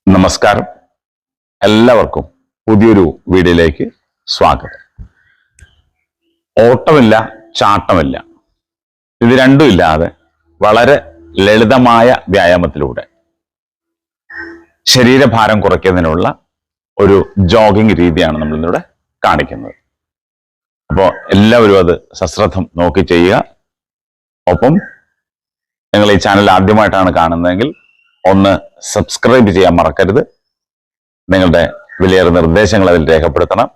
നമസ്കാരം. എല്ലാവർക്കും പുതിയൊരു വീഡിയോയിലേക്ക് സ്വാഗതം. ഓട്ടമില്ല, ചാട്ടമില്ല, ഇത് രണ്ടും ഇല്ലാതെ വളരെ ലളിതമായ വ്യായാമത്തിലൂടെ ശരീരഭാരം കുറയ്ക്കുന്നതിനുള്ള ഒരു ജോഗിങ് രീതിയാണ് നമ്മൾ ഇന്നിവിടെ കാണിക്കുന്നത്. അപ്പോൾ എല്ലാവരും അത് സശ്രദ്ധം നോക്കി ചെയ്യുക. ഒപ്പം നിങ്ങൾ ഈ ചാനൽ ആദ്യമായിട്ടാണ് കാണുന്നതെങ്കിൽ ഒന്ന് സബ്സ്ക്രൈബ് ചെയ്യാൻ മറക്കരുത്. നിങ്ങളുടെ വിലയേറെ നിർദ്ദേശങ്ങൾ അതിൽ രേഖപ്പെടുത്തണം,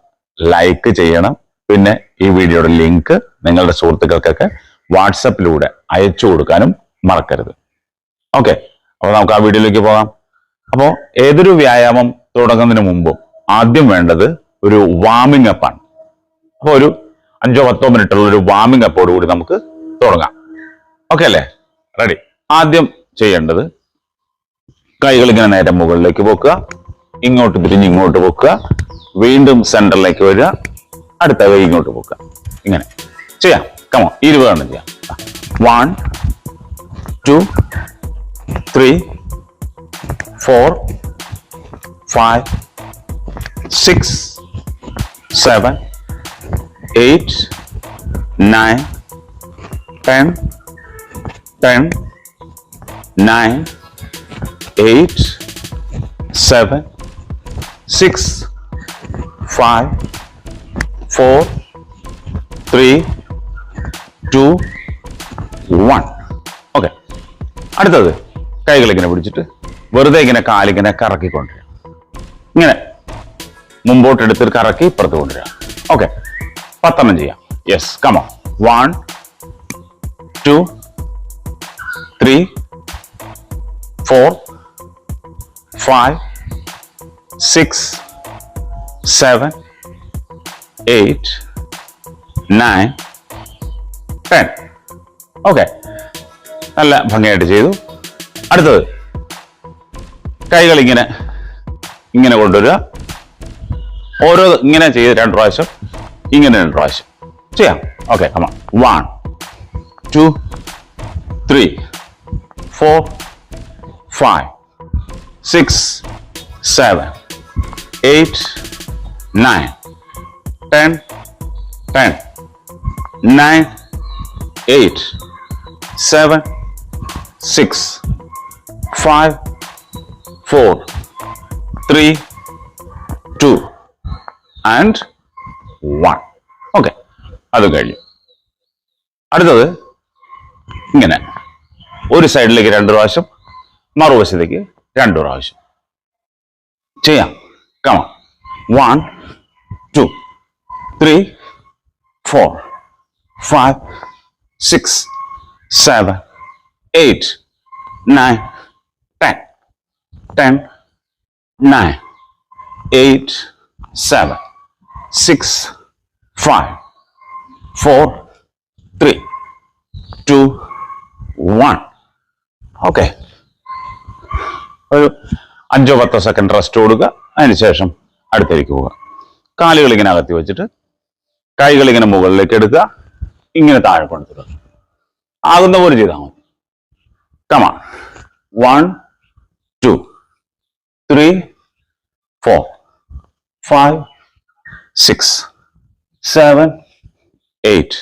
ലൈക്ക് ചെയ്യണം. പിന്നെ ഈ വീഡിയോയുടെ ലിങ്ക് നിങ്ങളുടെ സുഹൃത്തുക്കൾക്കൊക്കെ വാട്സപ്പിലൂടെ അയച്ചു കൊടുക്കാനും മറക്കരുത്. ഓക്കെ, അപ്പോൾ നമുക്ക് ആ വീഡിയോയിലേക്ക് പോകാം. അപ്പോൾ ഏതൊരു വ്യായാമം തുടങ്ങുന്നതിന് മുമ്പും ആദ്യം വേണ്ടത് ഒരു വാമിംഗ് അപ്പ് ആണ്. അപ്പോൾ ഒരു 5-10 മിനിറ്റുള്ള ഒരു വാമിംഗ് അപ്പോട് കൂടി നമുക്ക് തുടങ്ങാം. ഓക്കെ അല്ലേ? റെഡി. ആദ്യം ചെയ്യേണ്ടത് കൈകൾ ഇങ്ങനെ നേരെ മുകളിലേക്ക് പൊക്കുക, ഇങ്ങോട്ട് തിരിഞ്ഞ് ഇങ്ങോട്ട് പൊക്കുക, വീണ്ടും സെന്ററിലേക്ക് വരിക, അടുത്ത കൈ ഇങ്ങോട്ട് പൊക്കുക. ഇങ്ങനെ ചെയ്യാം. കമോൺ, 20 എണ്ണം ചെയ്യാം. 1 2 3 4 5 6 7 8 9 10 10 9 8 7 6 5 4 3 2 1. ഓക്കെ, അടുത്തത് കൈകൾ ഇങ്ങനെ പിടിച്ചിട്ട് വെറുതെ ഇങ്ങനെ കാലിങ്ങനെ കറക്കിക്കൊണ്ടിരിക്കുക. ഇങ്ങനെ മുമ്പോട്ട് എടുത്തിട്ട് കറക്കി ഇപ്പുറത്ത് കൊണ്ടുവരിക. ഓക്കെ, 10 എണ്ണം ചെയ്യാം. Yes, come on. 1 2 3 4 5 6 7 8 9 10. ഓക്കെ, നല്ല ഭംഗിയായിട്ട് ചെയ്തു. അടുത്തത് കൈകൾ ഇങ്ങനെ ഇങ്ങനെ കൊണ്ടുവരിക. ഓരോ ഇങ്ങനെ ചെയ്ത് 2 പ്രാവശ്യം, ഇങ്ങനെ 2 പ്രാവശ്യം ചെയ്യാം. ഓക്കെ, കമാ. 1 2 3 4 5 6 7 8 9 10 10 9 8 7 6 5 4 3 2 and 1. ഓക്കെ, അത് കഴിഞ്ഞു. അടുത്തത് ഇങ്ങനെ ഒരു സൈഡിലേക്ക് 2 പ്രാവശ്യം, മറുവശത്തേക്ക് 2 പ്രാവശ്യം ചെയ്യാം. കമാ. 1 2 3 4 5 6 7 8 9 10 10 9 8 7 6 5 4 3 2 1. ഓക്കെ, ഒരു 5-10 സെക്കൻഡ് റെസ്റ്റ് കൊടുക്കുക. അതിനുശേഷം അടുത്തേക്ക് പോവുക. കാലുകൾ ഇങ്ങനെ അകത്തി വെച്ചിട്ട് കൈകൾ ഇങ്ങനെ മുകളിലേക്ക് എടുക്കുക, ഇങ്ങനെ താഴെ കൊണ്ടുവരിക. ആകുന്ന പോലെ ചെയ്താൽ മതി. കമാ. 1 2 3 4 5 6 7 8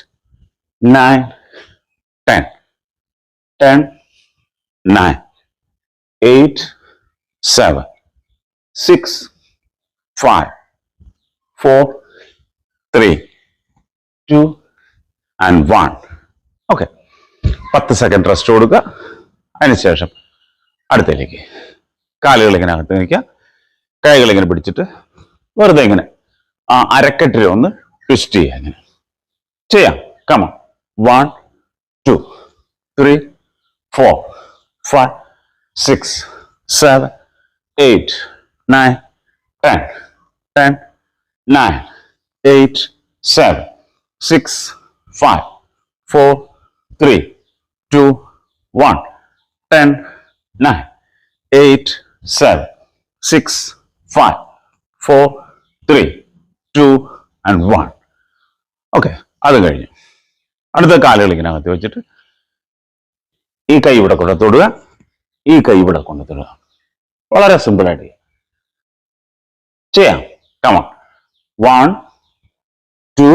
9 10 10 9 8 7 6 5 4 3 2 and 1. ഓക്കെ, 10 സെക്കൻഡ് റെസ്റ്റ് കൊടുക്കുക. അതിനുശേഷം അടുത്തേക്ക് കാലുകൾ ഇങ്ങനെ അകത്ത് നിൽക്കുക, കൈകൾ ഇങ്ങനെ പിടിച്ചിട്ട് വെറുതെ ഇങ്ങനെ അരക്കെട്ടിൽ ഒന്ന് ട്വിസ്റ്റ് ചെയ്യുക. ഇങ്ങനെ ചെയ്യാം. കമാ. 1 2 3 4 5 6 7 8 9 10 10 9 8 7 6 5 4 3 2 1 10 9 8 7 6 5 4 3 2 and 1. ഓക്കെ, അത് കഴിഞ്ഞു. അടുത്ത കാലുകൾ ഇങ്ങനെ അകത്ത് വെച്ചിട്ട് ഈ കൈ ഇവിടെ കൊണ്ട് തൊടുക, ഈ കൈ ഇവിടെ കൊണ്ട് തൊടുക. വളരെ സിമ്പിളായിട്ട് ചെയ്യാം. ചെയ്യാം. Come on. 1, 2,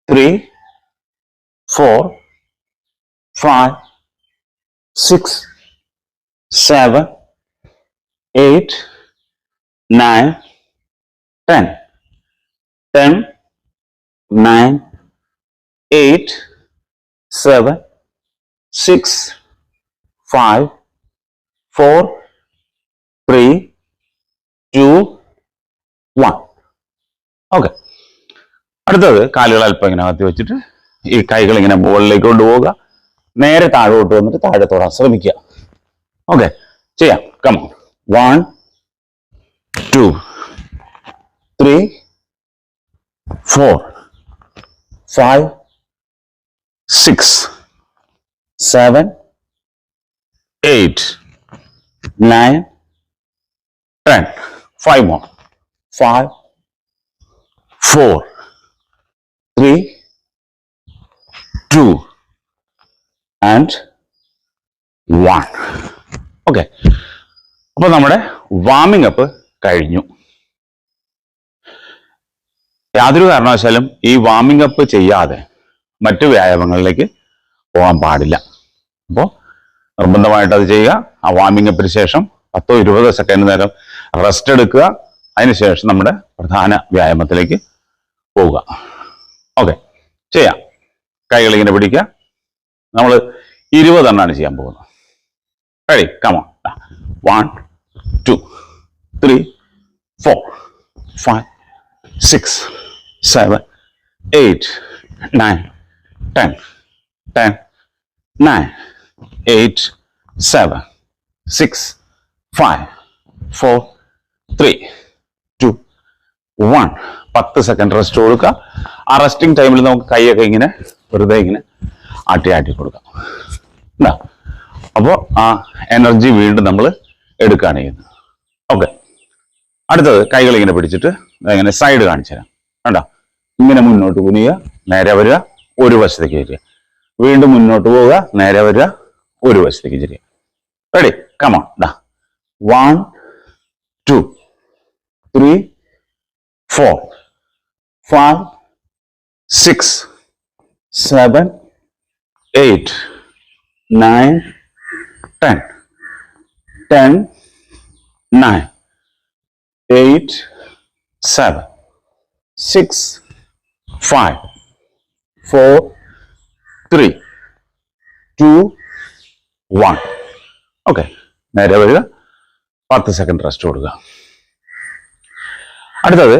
3, 4, 5, 6, 7, 8, 9, 10. 10, 9, 8, 7, 6, 5, 4, 3, 2, 1. ഓക്കെ. അടുത്തത് കാലുകൾ അല്പം ഇങ്ങനെ അകത്തി വെച്ചിട്ട് ഈ കൈകൾ ഇങ്ങനെ മുകളിലേക്ക് കൊണ്ടുപോവുക. നേരെ താഴോട്ട് വന്നിട്ട് താഴെ തൊടാൻ ശ്രമിക്കുക. ഓക്കെ, ചെയ്യാം. Come on. 1, 2, 3, 4, 5, 6, 7, 8, 9, 10. 5 more. 5, 4, 3, 2, and 1. Okay, അപ്പൊ നമ്മുടെ വാമിംഗ് അപ്പ് കഴിഞ്ഞു. യാതൊരു കാരണവശാലും ഈ വാമിംഗ് അപ്പ് ചെയ്യാതെ മറ്റു വ്യായാമങ്ങളിലേക്ക് പോകാൻ പാടില്ല. അപ്പോൾ നിർബന്ധമായിട്ട് അത് ചെയ്യുക. ആ വാമിംഗ് അപ്പിന് ശേഷം 10-20 സെക്കൻഡ് നേരം റെസ്റ്റ് എടുക്കുക. അതിനുശേഷം നമ്മുടെ പ്രധാന വ്യായാമത്തിലേക്ക് പോവുക. ഓക്കെ, ചെയ്യാം. കൈകൾ ഇങ്ങനെ പിടിക്കുക. നമ്മൾ 20 എണ്ണമാണ് ചെയ്യാൻ പോകുന്നത്. Ready? Come on. 1, 2, 3, 4, 5, 6, 7, 8, 9, 10. 10, 9, 8, 7, 6, 5, 4, 3, 2, 1. 10 second rest കൊടുക്കുക. ആ റെസ്റ്റിംഗ് ടൈമിൽ നമുക്ക് കൈയൊക്കെ ഇങ്ങനെ വെറുതെ ഇങ്ങനെ ആട്ടി കൊടുക്കാം. എന്താ, അപ്പോൾ ആ എനർജി വീണ്ടും നമ്മൾ എടുക്കുകയാണ് ചെയ്യുന്നത്. ഓക്കെ, അടുത്തത് കൈകൾ ഇങ്ങനെ പിടിച്ചിട്ട് ഇങ്ങനെ സൈഡ് കാണിച്ചു തരാം. വേണ്ട, ഇങ്ങനെ മുന്നോട്ട് കുനിയുക, നേരെ വരിക, ഒരു വശത്തേക്ക് തിരിയുക. വീണ്ടും മുന്നോട്ട് പോവുക, നേരെ വരിക, ഒരു വശത്തേക്ക് തിരിയുക. റെഡി? Come on. 1, 2, 3, 4, 5, 6, 7, 8, 9, 10. 10, 9, 8, 7, 6, 5, 4, 3, 2, 1. ഓക്കെ, നേരെ വരിക. 10 സെക്കൻഡ് റെസ്റ്റ് കൊടുക്കുക. അടുത്തത്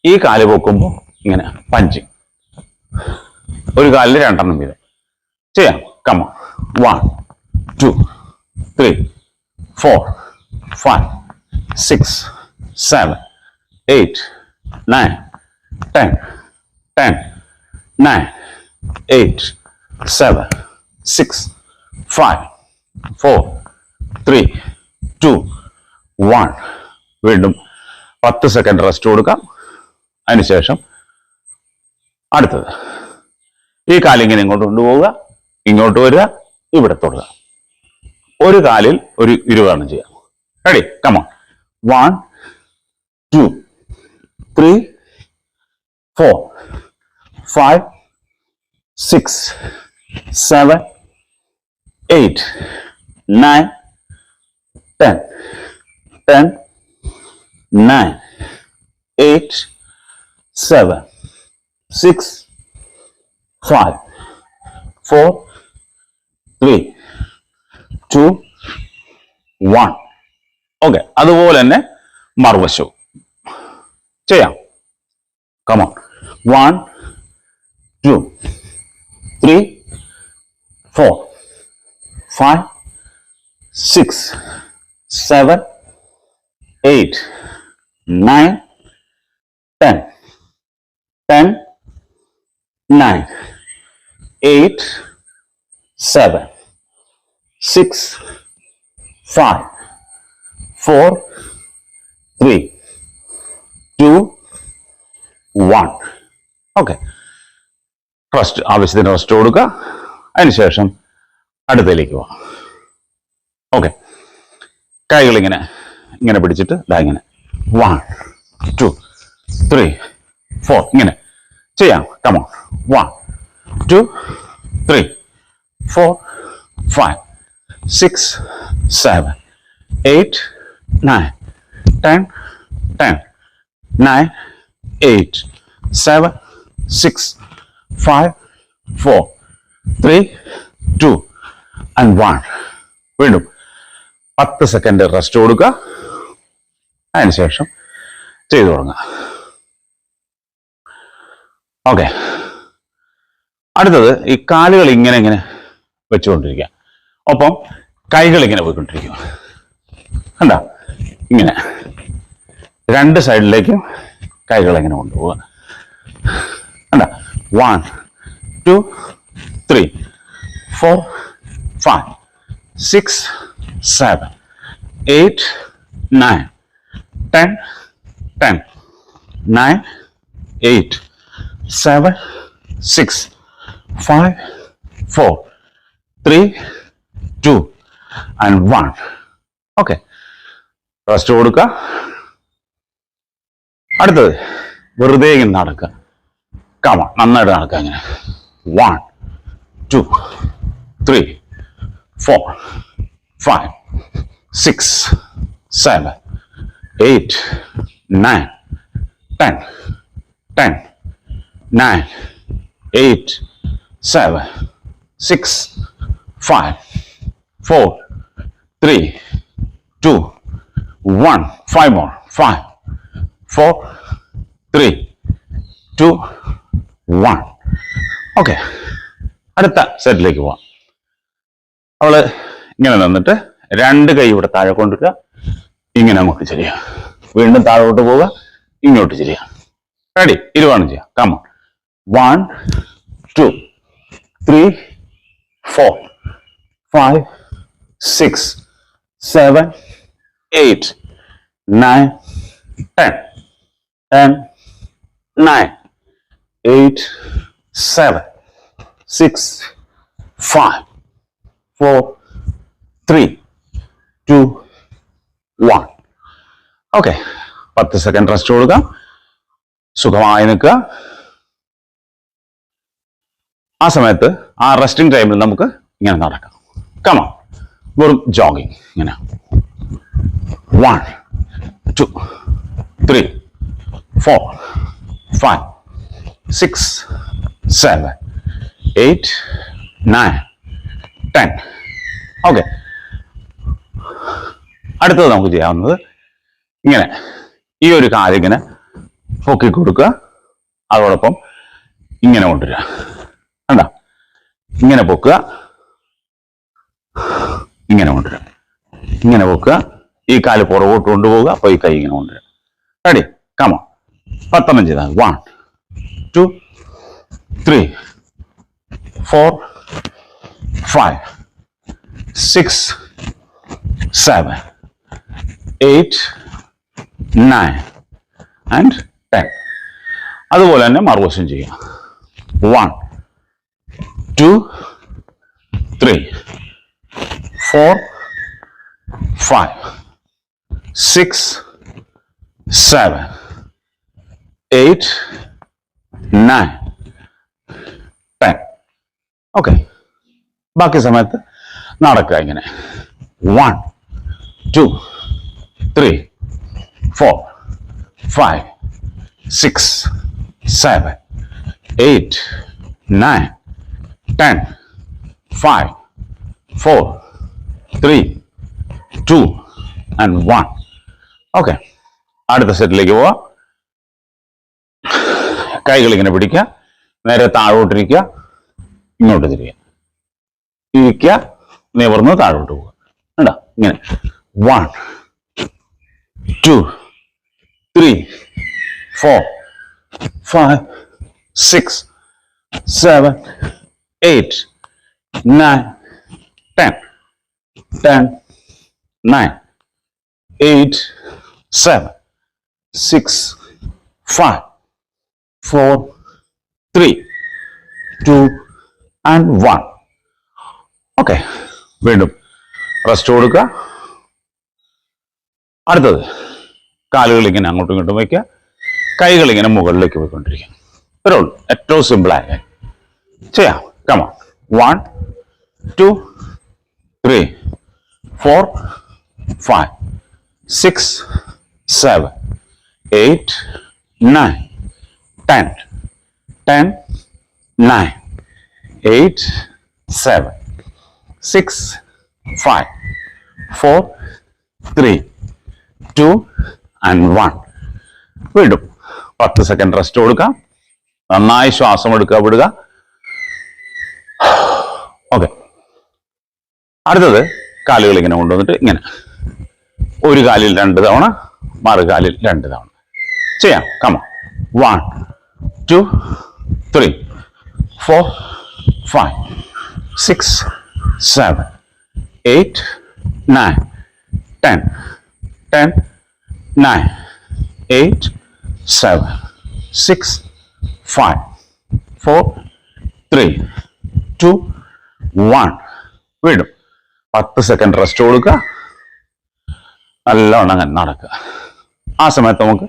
ഈ കാല് പൊക്കുമ്പോൾ ഇങ്ങനെ പഞ്ചിങ്. ഒരു കാലിൽ 2 എണ്ണം വീതം ചെയ്യാം. Come on. 1, 2, 3, 4, 5, 6, 7, 8, 9, 10. 10, 9, 8, 7, 6, 5, 4, 3, 2, 1. വീണ്ടും 10 സെക്കൻഡ് റെസ്റ്റ് കൊടുക്കാം. അതിനുശേഷം അടുത്തത് ഈ കാലിങ്ങനെ ഇങ്ങോട്ട് കൊണ്ടുപോവുക, ഇങ്ങോട്ട് വരിക, ഇവിടെ തൊടുക. ഒരു കാലിൽ ഒരു 20 എണ്ണം ചെയ്യാം. റെഡി? Come on. 1, 2, 3, 4, 5, 6, 7, 8, 9, 10. 10, 9, 8, 7, 6, 5, 4, 3, 2, 1. ഓക്കെ, അതുപോലെ തന്നെ മറുവശവും ചെയ്യാം. കമോൺ. 1, 2, 3, 4, 5, 6, 7, 8, 9, 10. 10, 9, 8, 7, 6, 5, 4, 3, 2, 1. ഓക്കെ, റെസ്റ്റ്, ആവശ്യത്തിന് റെസ്റ്റ് കൊടുക്കുക. അതിനുശേഷം അടുത്തതിലേക്ക് പോവാം. ഓക്കെ, കൈകൾ ഇങ്ങനെ പിടിച്ചിട്ട് ഇതാ ഇങ്ങനെ 1 2 3 4 ഇങ്ങനെ ചെയ്യാം. Come on. 1 2 3 4 5 6 7 8 9 10 10 9 8 7 6 5 4 3 2 and 1. വീണ്ടും 10 സെക്കൻഡ് റെസ്റ്റ് കൊടുക്കുക. അതിനുശേഷം ചെയ്തു തുടങ്ങുക. ഓക്കെ, അടുത്തത് ഈ കാലുകൾ ഇങ്ങനെ ഇങ്ങനെ വെച്ചുകൊണ്ടിരിക്കുക. ഒപ്പം കൈകൾ ഇങ്ങനെ പോയിക്കൊണ്ടിരിക്കുക. കണ്ട, ഇങ്ങനെ രണ്ട് സൈഡിലേക്കും കൈകൾ ഇങ്ങനെ കൊണ്ടുപോവുക. കണ്ട, 1 2 3 4 5 6 7 8 9 10 10 9 8 7 6 5 4 3 2 and 1. ഓക്കെ, റെസ്റ്റ് കൊടുക്കുക. അടുത്തത് വെറുതെ ഇങ്ങനെ നടക്കുക. കമ നന്നായിട്ട് നടക്കുക. ഇങ്ങനെ 1 2 3 4 5 6 7 8 9 10 10 9 8 7 6 5 4 3 2 1. 5 more. 5 4 3 2 1. ഓക്കെ, അടുത്ത സെറ്റിലേക്ക് പോവാം. അവള് ഇങ്ങനെ നിന്നിട്ട് രണ്ട് കൈ ഇവിടെ താഴെ കൊണ്ടുവരിക. ഇങ്ങനെ നമുക്ക് ചെയ്യാം. വീണ്ടും താഴോട്ട് പോവുക, ഇങ്ങോട്ട് ചെയ്യാം. റെഡി? ഇരുവാണ് ചെയ്യാം. കമോൺ. 1 2 3 4 5 6 7 8 9 10 10 9 8 7 6 5 4 3 2 1. ഓക്കെ, 10 സെക്കൻഡ് റെസ്റ്റ് കൊടുക്കാം. സുഖമായി നിൽക്കുക. ആ സമയത്ത് ആ റെസ്റ്റിംഗ് ടൈമിൽ നമുക്ക് ഇങ്ങനെ നടക്കാം. കമോൺ, വെറും ജോഗിങ്. ഇങ്ങനെ 1 2 3 4 5 6 7 8 9 10. ഓക്കെ, അടുത്തത് നമുക്ക് ചെയ്യാവുന്നത് ഇങ്ങനെ ഈ ഒരു കാലിങ്ങനെ പൊക്കി കൊടുക്കുക. അതോടൊപ്പം ഇങ്ങനെ കൊണ്ടുവരിക. കണ്ട, ഇങ്ങനെ പൊക്കുക, ഇങ്ങനെ കൊണ്ടുവരിക, ഇങ്ങനെ പൊക്കുക. ഈ കാല് പുറകോട്ട് കൊണ്ടുപോവുക. അപ്പോൾ ഈ കൈ ഇങ്ങനെ കൊണ്ടുവരിക. റെഡി? കമോൺ. 10 ചെയ്താൽ 1 2 3 4 5 6 7 8 9 and 10. അതുപോലെ തന്നെ മറുവശം ചെയ്യാം. 1 2 3 4 5 6 7 8 9 10. ഓക്കെ, ബാക്കി സമയത്ത് നടക്കുക ഇങ്ങനെ. 1 2 3 4 5 6 7 8 9 10 5 4 3 2 and 1. ഓക്കെ, അടുത്ത സെറ്റിലേക്ക് പോവാം. കൈകൾ ഇങ്ങനെ പിടിക്കുക. നേരെ താഴോട്ടിരിക്കുക, ഇങ്ങോട്ട് തിരിയുക, ഇരിക്കുക, നിവർന്ന് താഴോട്ട് പോവുക. കണ്ടോ? ഇങ്ങനെ 1 2 3 4 5 6 7 8 9 10 10 9 8 7 6 5 4 3 2 and 1. ഓക്കെ, വീണ്ടും റെസ്റ്റ് കൊടുക്കുക. അടുത്തത് കാലുകൾ ഇങ്ങനെ അങ്ങോട്ടും ഇങ്ങോട്ടും വയ്ക്കുക, കൈകൾ ഇങ്ങനെ മുകളിലേക്ക് പോയിക്കൊണ്ടിരിക്കുക. ഇത്രേ ഉള്ളൂ, ഏറ്റവും സിമ്പിളായ ചെയ്യാം. Come on, 1 2 3 4 5 6 7 8 9 10 10 9 8 7 6 5 4 3 2 and 1. വീണ്ടും 10 സെക്കൻഡ് റെസ്റ്റ് കൊടുക്കാം. നന്നായി ശ്വാസം എടുക്കുക, വിടുക. ഓക്കെ, അടുത്തത് കാലുകൾ ഇങ്ങനെ കൊണ്ടുവന്നിട്ട് ഇങ്ങനെ ഒരു കാലിൽ 2 തവണ, മറുകാലിൽ 2 തവണ ചെയ്യാം. കമോൺ, 1 2 3 4 5 6 7 8 9 10 10 9 8 7 6 5 4 3 2 1. വീണ്ടും 10 സെക്കൻഡ് റെസ്റ്റ് കൊടുക്കുക. നല്ലോണം അങ്ങനെ നടക്കുക. ആ സമയത്ത് നമുക്ക്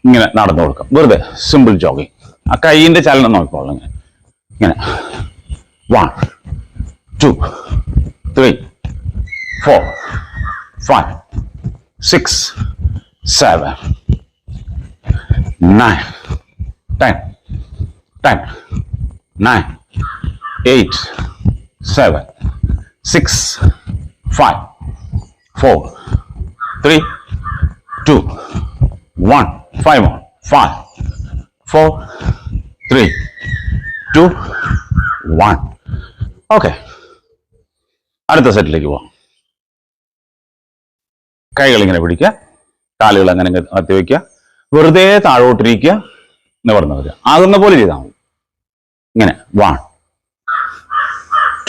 ഇങ്ങനെ നടന്നു കൊടുക്കാം, വെറുതെ സിമ്പിൾ ജോഗിങ്. ആ കൈയിന്റെ ചലനം നോക്കിക്കോളാം. ഇങ്ങനെ ഇങ്ങനെ 1 2 3 4 5 6 7 9 10 10 9 8 7 6 5 4 3 2 1. 5 more. 5 4 3 2 1. ഓക്കെ, അടുത്ത സെറ്റിലേക്ക് പോവാം. കൈകൾ ഇങ്ങനെ പിടിക്കുക, കാലുകൾ അങ്ങനെ കത്തി വയ്ക്കുക, വെറുതെ താഴോട്ടിരിക്കുക, നിവർന്ന് വരിക. ആകുന്ന പോലെ ചെയ്താൽ മതി. ഇങ്ങനെ 1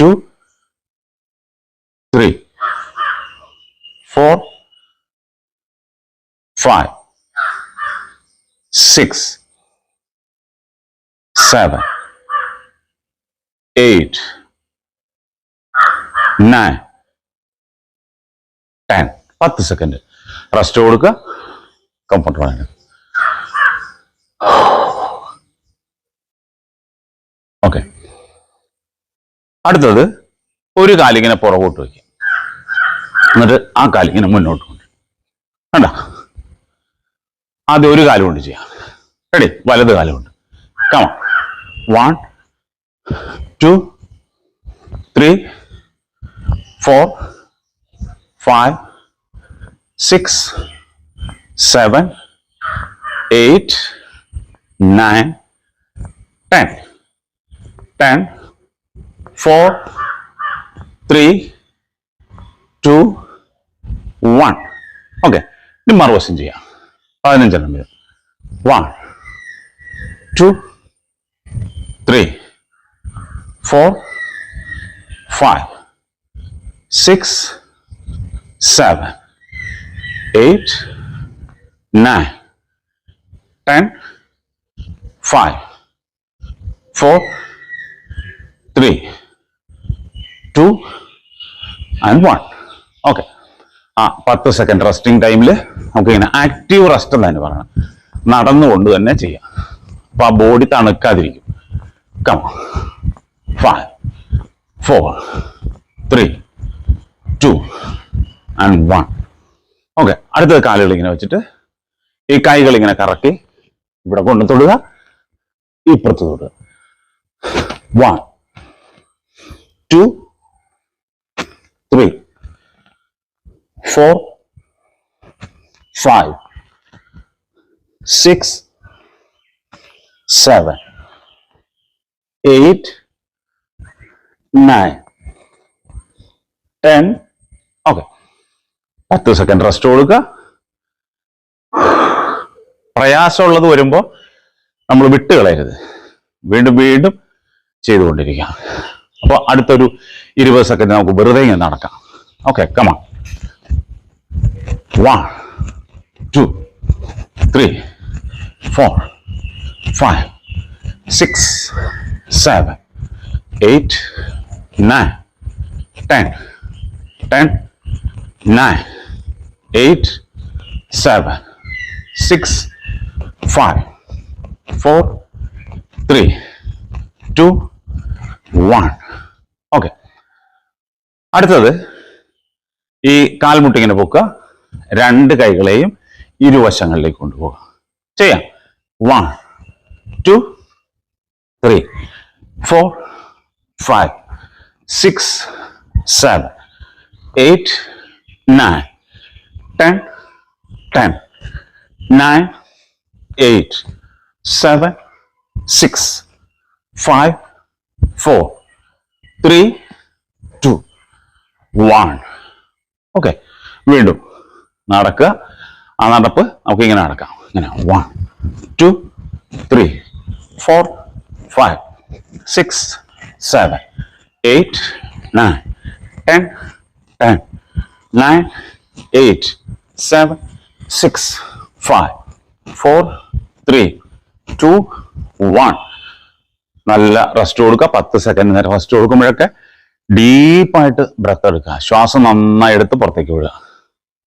2 3 4 5 6 7 8 9 10. 10 സെക്കൻഡ് റെസ്റ്റ് കൊടുക്കുക. കംഫർട്ടബിൾ. ഓക്കെ, അടുത്തത് ഒരു കാലിങ്ങനെ പുറകോട്ട് വയ്ക്കുക, എന്നിട്ട് ആ കാലിങ്ങനെ മുന്നോട്ട് കൊണ്ട് വേണ്ട. ആദ്യം ഒരു കാലം കൊണ്ട് ചെയ്യാം. റെഡി? വലത് കാലം കൊണ്ട്. കമോൺ, 1 2 3 4 5 6 7 8 9 10 10 4 3 2 1. ഓക്കെ, ഇനി മറുവശം ചെയ്യാം. 15 വരും. 1 2 3 4 5 6 7 8 9 10 5 4 3 2 and 1. ഓക്കെ, 10 സെക്കൻഡ് റെസ്റ്റിംഗ് ടൈമിൽ നമുക്ക് ഇങ്ങനെ ആക്റ്റീവ് റെസ്റ്റ് എന്നതിന് പറയണം. നടന്നുകൊണ്ട് തന്നെ ചെയ്യാം. അപ്പൊ ആ ബോഡി തണുക്കാതിരിക്കും. Come 5 4 3 2 and 1. ഓക്കെ, അടുത്തത് കാലുകൾ ഇങ്ങനെ വെച്ചിട്ട് ഈ കൈകൾ ഇങ്ങനെ കറക്കി ഇവിടെ കൊണ്ട് തൊടുക, ഇപ്പുറത്ത് തൊടുക. 1 2 3 4 5 6 7 8 9 10. ഓക്കെ, 10 സെക്കൻഡ് റെസ്റ്റ് കൊടുക്കുക. പ്രയാസമുള്ളത് വരുമ്പോൾ നമ്മൾ വിട്ടുകളയരുത്, വീണ്ടും വീണ്ടും ചെയ്തുകൊണ്ടിരിക്കാം. അപ്പോൾ അടുത്തൊരു 20 സെക്കൻഡ് നമുക്ക് വെറുതെ ഇങ്ങനെ നടക്കാം. Okay, come on. 1 2 3 4 5 6 7 8 9 10 10 9 8 7 6, 5, 4, 3, 2, 1. ഓക്കെ. അടുത്തത് ഈ കാൽമുട്ടിങ്ങനെ പൊക്കുക, രണ്ട് കൈകളെയും ഇരുവശങ്ങളിലേക്ക് കൊണ്ടുപോകുക. ചെയ്യാം. 1, 2, 3, 4, 5, 6, 7, 8, 9, 10, 10, 9, 8, 7, 6, 5, 4, 3, 2, 1. ഓക്കെ. വീണ്ടും നടക്കുക. ആ നടപ്പ് നമുക്ക് ഇങ്ങനെ നടക്കാം. ഇങ്ങനെ 1, 2, 3, 4, 5, 6, 7, 8, 9, 10, 10, 9, 8, 7, 6, 5, 4, 3, 2, 1. നല്ല റെസ്റ്റ് കൊടുക്കുക. 10 സെക്കൻഡ് നേരം റെസ്റ്റ് കൊടുക്കുമ്പോഴൊക്കെ ഡീപ്പായിട്ട് ബ്രത്ത് എടുക്കുക. ശ്വാസം നന്നായി എടുത്ത് പുറത്തേക്ക് വിടുക.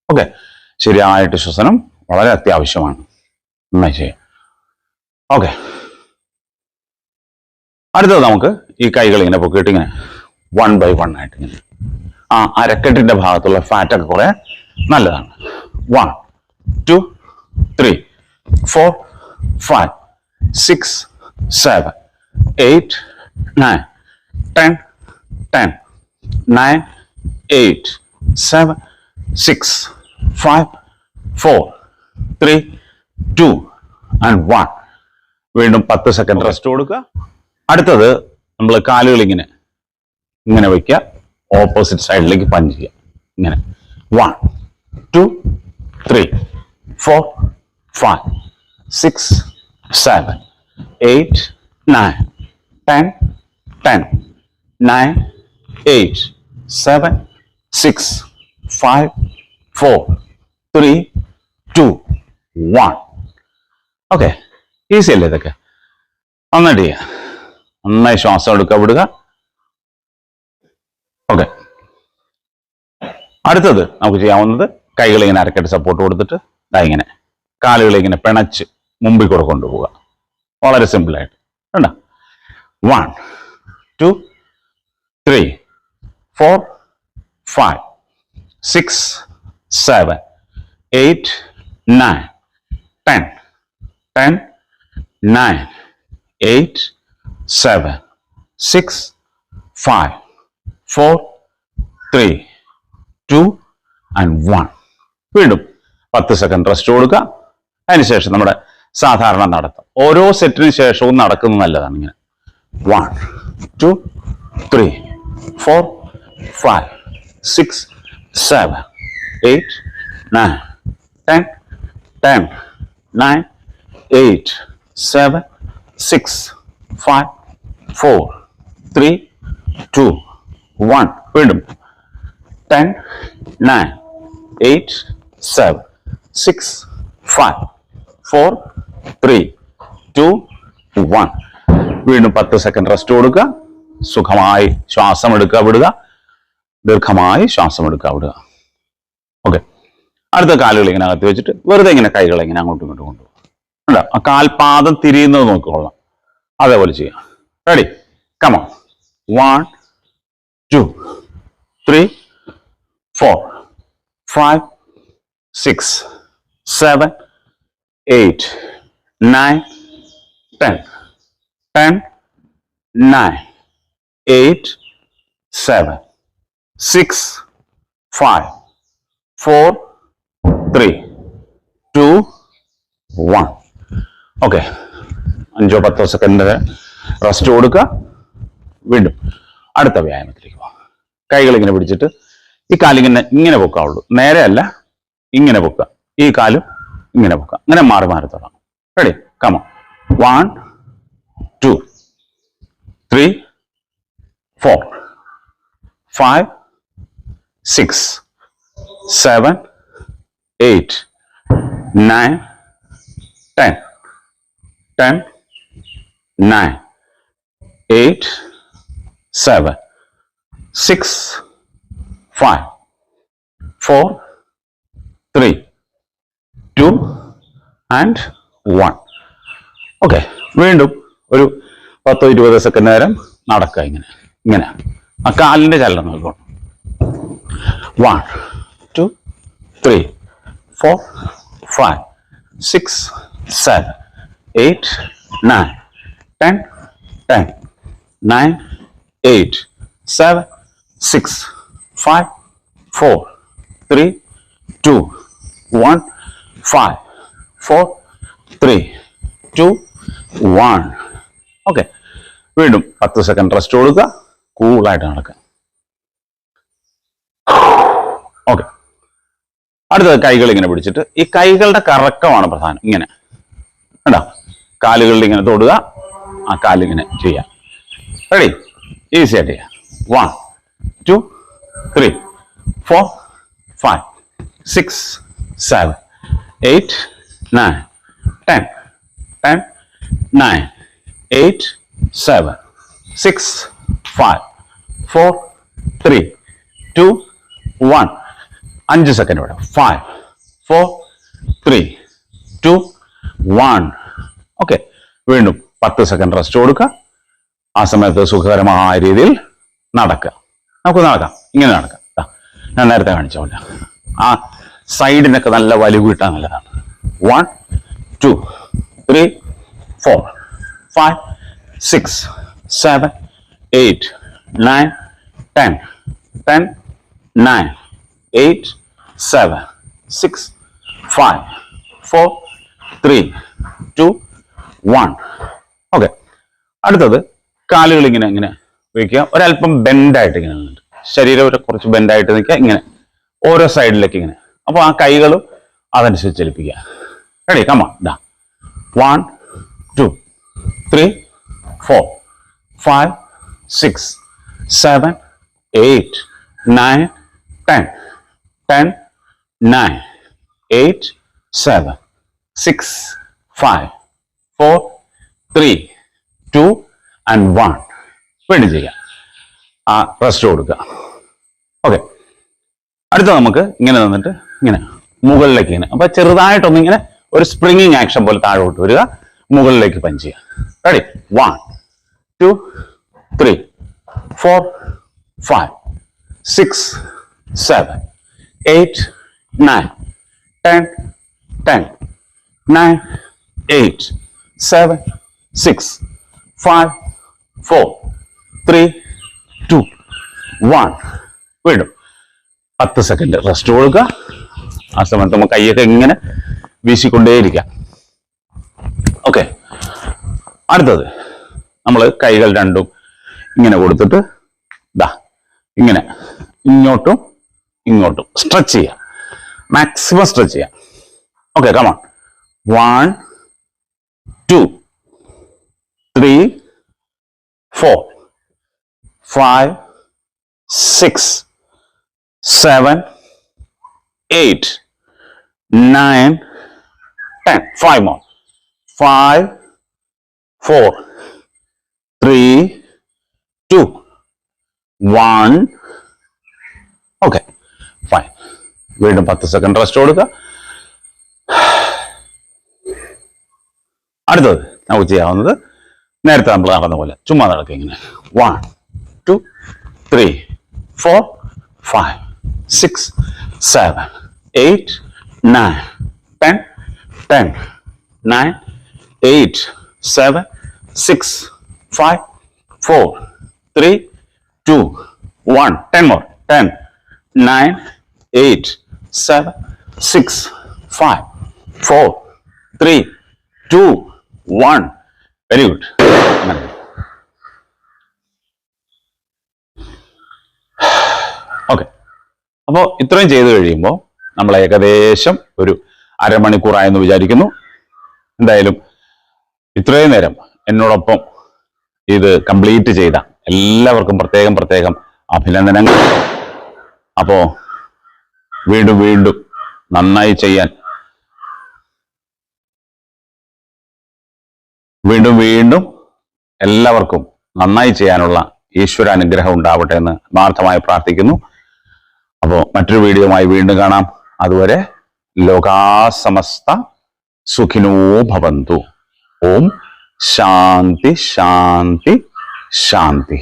ഓക്കെ. ശരിയായിട്ട് ശ്വസനം വളരെ അത്യാവശ്യമാണ്. നന്നായി ചെയ്യാം. ഓക്കെ. അടുത്തത് നമുക്ക് ഈ കൈകൾ ഇങ്ങനെ പൊക്കിയിട്ട് ഇങ്ങനെ 1 by 1 ആയിട്ട് ഇങ്ങനെ ആ അരക്കെട്ടിന്റെ ഭാഗത്തുള്ള ഫാറ്റൊക്കെ കുറെ നല്ലതാണ്. 1, 2, 3, 4, 5, 6, 7, 8, 9, 10, 10, 9, 8, 7, 6, 5, 4, 3, 2, and 1. വീണ്ടും 10 സെക്കൻഡ് റെസ്റ്റ് കൊടുക്കുക. അടുത്തത് നമ്മൾ കാലുകൾ ഇങ്ങനെ ഇങ്ങനെ വയ്ക്കുക. ഓപ്പോസിറ്റ് സൈഡിലേക്ക് പഞ്ച് ചെയ്യുക. ഇങ്ങനെ 1, 2, 3, 4, 5, 6, 7, 8, 9, 10, 10, 9, 8, 7, 6, 5, 4, 3, 2, 1. ഓക്കെ. ഈസി അല്ലേ ഇതൊക്കെ? നന്നായിട്ട് ചെയ്യുക. നന്നായി ശ്വാസം എടുക്കുക, വിടുക. ഓക്കെ. അടുത്തത് നമുക്ക് ചെയ്യാവുന്നത് കൈകൾ ഇങ്ങനെ അരക്കെട്ട് സപ്പോർട്ട് കൊടുത്തിട്ട് ഇങ്ങനെ കാലുകൾ ഇങ്ങനെ പിണച്ച് മുമ്പിൽ കൂടെ കൊണ്ടുപോവുക. വളരെ സിമ്പിളായിട്ട്. കണ്ടോ? 1, 2, 3, 4, 5, 6, 7, 8, 9, 10, 10, 9, 8, 7, 6, 5, 4, 3, 2, and 1. വീണ്ടും 10 സെക്കൻഡ് റെസ്റ്റ് കൊടുക്കുക. അതിനുശേഷം നമ്മുടെ സാധാരണ നടത്തം ഓരോ സെറ്റിന് ശേഷവും നടക്കുന്നത് നല്ലതാണ്. ഇങ്ങനെ 1, 2, 3, 4, 5, 6, 7, 8, 9, 10, 10, 9, 8, 7, 6, 5, 4, 3, 2, 1. വീണ്ടും 10, 9, 8, 7, 6, 5, 4, 3, 2, 1. വീണ്ടും 10 സെക്കൻഡ് റെസ്റ്റ് കൊടുക്കുക. സുഖമായി ശ്വാസം എടുക്കുക, വിടുക. ദീർഘമായി ശ്വാസം എടുക്കുക, വിടുക. ഓക്കെ. അടുത്ത കാലുകൾ ഇങ്ങനെ അകത്ത് വെച്ചിട്ട് വെറുതെ ഇങ്ങനെ കൈകൾ ഇങ്ങനെ അങ്ങോട്ടും ഇങ്ങോട്ടും കൊണ്ടുപോകും. അല്ല, ആ കാൽപാദം തിരിയുന്നത് നോക്കിക്കൊള്ളാം. അതേപോലെ ചെയ്യാം. Ready? Come on. 1, 2, 3, 4, 5, 6, 7, 8, 9, 10, 10, 9, 8, 7, 6, 5, 4, 3, 2, 1. Okay. 5-10 second rest കൊടുക്കുക. വീണ്ടും അടുത്ത വ്യായാമത്തിലേക്ക് പോകാം. കൈകൾ ഇങ്ങനെ പിടിച്ചിട്ട് ഈ കാലിങ്ങനെ ഇങ്ങനെ പൊക്കാവുള്ളൂ. നേരെ അല്ല, ഇങ്ങനെ പൊക്കുക. ഈ കാലും ഇങ്ങനെ പൊക്കുക. അങ്ങനെ മാറി മാറി തുടങ്ങാം. Ready? Come on. 1, 2, 3, 4, 5, 6, 7, 8, 9, 10, 10, 9, 8, 7, 6, 5, 4, 3, 2, and 1. Okay, വീണ്ടും ഒരു 10-20 സെക്കൻഡ് നേരം നടക്കുക. ഇങ്ങനെ ആ കാലിന്റെ ചലനം നോക്കണം. 1, 2, 3, 4, 5, 6, 7, 8, 9, 10, 10, 9, 8, 7, 6, 5, 4, 3, 2, 1, 5, 4, 3, 2, 1. ഓക്കെ, വീണ്ടും 10 സെക്കൻഡ് റെസ്റ്റ് കൊടുക്കുക. കൂളായിട്ട് നടക്കുക. ഓക്കെ, അടുത്തത് കൈകൾ ഇങ്ങനെ പിടിച്ചിട്ട് ഈ കൈകളുടെ കറക്കമാണ് പ്രധാനം. ഇങ്ങനെ കണ്ടോ, കാലുകളിൽ ഇങ്ങനെ തൊടുക, ആ കാലിങ്ങനെ ചെയ്യാം. റെഡി? ഈസി ആയിട്ട് ചെയ്യാം. 1, 2, 3, 4, 5, 6, 7, 8, 9, 10, 10, 9, 8, 7, 6, 5, 4, 3, 2, 1. 5 സെക്കൻഡ് ഇവിടെ. 5, 4, 3, 2, 1. ഓക്കെ, വീണ്ടും 10 സെക്കൻഡ് റെസ്റ്റ് കൊടുക്കുക. ആ സമയത്ത് സുഖകരമായ രീതിയിൽ നടക്കുക. നമുക്ക് നടക്കാം, ഇങ്ങനെ നടക്കാം. ഞാൻ നേരത്തെ കാണിച്ച പോലെ ആ സൈഡിനൊക്കെ നല്ല വലിവ് കിട്ടാൻ നല്ലതാണ്. 1, 2, 3, 4, 5, 6, 7, 8, 9, 10, 10, 9, 8, 7, 6, 5, 4, 3, 2, 1. ഓക്കെ, അടുത്തത് കാലുകൾ ഇങ്ങനെ വയ്ക്കുക. ഒരല്പം ബെൻഡായിട്ട് ഇങ്ങനെ നിന്നിട്ട് ശരീരം കുറച്ച് ബെൻഡായിട്ട് നിൽക്കുക. ഇങ്ങനെ ഓരോ സൈഡിലേക്ക് ഇങ്ങനെ. അപ്പോൾ ആ കൈകളും അതനുസരിച്ച് ചലിപ്പിക്കുക. റെഡി? കമാ. 1, 2, 3, 4, 5, 6, 7, 8, 9, 10, 10, 9, 8, 7, 6, 5, 4, 3, 2, and 1. വീണ്ടും ചെയ്യാം. ആ റെസ്റ്റ് കൊടുക്കുക. ഓക്കെ, അടുത്ത നമുക്ക് ഇങ്ങനെ നിന്നിട്ട് ഇങ്ങനെ മുകളിലേക്ക് ഇങ്ങനെ. അപ്പൊ ചെറുതായിട്ടൊന്നിങ്ങനെ ഒരു സ്പ്രിങ്ങിങ് ആക്ഷൻ പോലെ താഴോട്ട് വരിക, മുകളിലേക്ക് പഞ്ച് ചെയ്യുക. റെഡി? 1, 2, 3, 4, 5, 6, 7, 8, 9, 10, 10, 9, 8, 7, 6, 5, 4, 3, 2, 1. വീണ്ടും 10 സെക്കൻഡ് റെസ്റ്റ് കൊടുക്കുക. ആ സമയത്ത് നമുക്ക് കൈയൊക്കെ ഇങ്ങനെ വീശിക്കൊണ്ടേയിരിക്കാം. ഓക്കെ, അടുത്തത് നമ്മൾ കൈകൾ രണ്ടും ഇങ്ങനെ കൊടുത്തിട്ട് ഇങ്ങനെ ഇങ്ങോട്ടും ഇങ്ങോട്ടും സ്ട്രെച്ച് ചെയ്യാം. മാക്സിമം സ്ട്രെച്ച് ചെയ്യാം. Okay, come on. 1, 2, 3, 4, 5, 6, 7, 8, 9, 10. 5 more. 5, 4, 3, 2, 1. Okay, fine. വീണ്ടും 10 സെക്കൻഡ് റെസ്റ്റ് കൊടുക്കുക. അടുത്തത് നമുക്ക് ചെയ്യാവുന്നത് നേരത്തെ നമ്മൾ നടന്ന പോലെ ചുമ്മാ നടക്കുക. ഇങ്ങനെ 1, 2, 3, 4, 5, 6, 7, 8, 9, 10, 10, 9, 8, 7, 6, 5, 4, 3, 2, 1. 10 more. 10, 9, 8, 7, 6, 5, 4, 3, 2, 1. Very good. ഓക്കെ, അപ്പോൾ ഇത്രയും ചെയ്ത് കഴിയുമ്പോൾ നമ്മൾ ഏകദേശം ഒരു അരമണിക്കൂറായെന്ന് വിചാരിക്കുന്നു. എന്തായാലും ഇത്രയും നേരം എന്നോടൊപ്പം ഇത് കംപ്ലീറ്റ് ചെയ്ത എല്ലാവർക്കും പ്രത്യേകം പ്രത്യേകം അഭിനന്ദനങ്ങൾ. അപ്പോ വീണ്ടും വീണ്ടും നന്നായി ചെയ്യാൻ, വീണ്ടും വീണ്ടും എല്ലാവർക്കും നന്നായി ചെയ്യാനുള്ള ഈശ്വര അനുഗ്രഹം ഉണ്ടാവട്ടെ എന്ന് ആത്മാർത്ഥമായി പ്രാർത്ഥിക്കുന്നു. അപ്പോൾ മറ്റൊരു വീഡിയോയുമായി വീണ്ടും കാണാം. അതുവരെ ലോകാ സമസ്ത സുഖിനോ ഭവന്തു. ഓം ശാന്തി ശാന്തി ശാന്തി.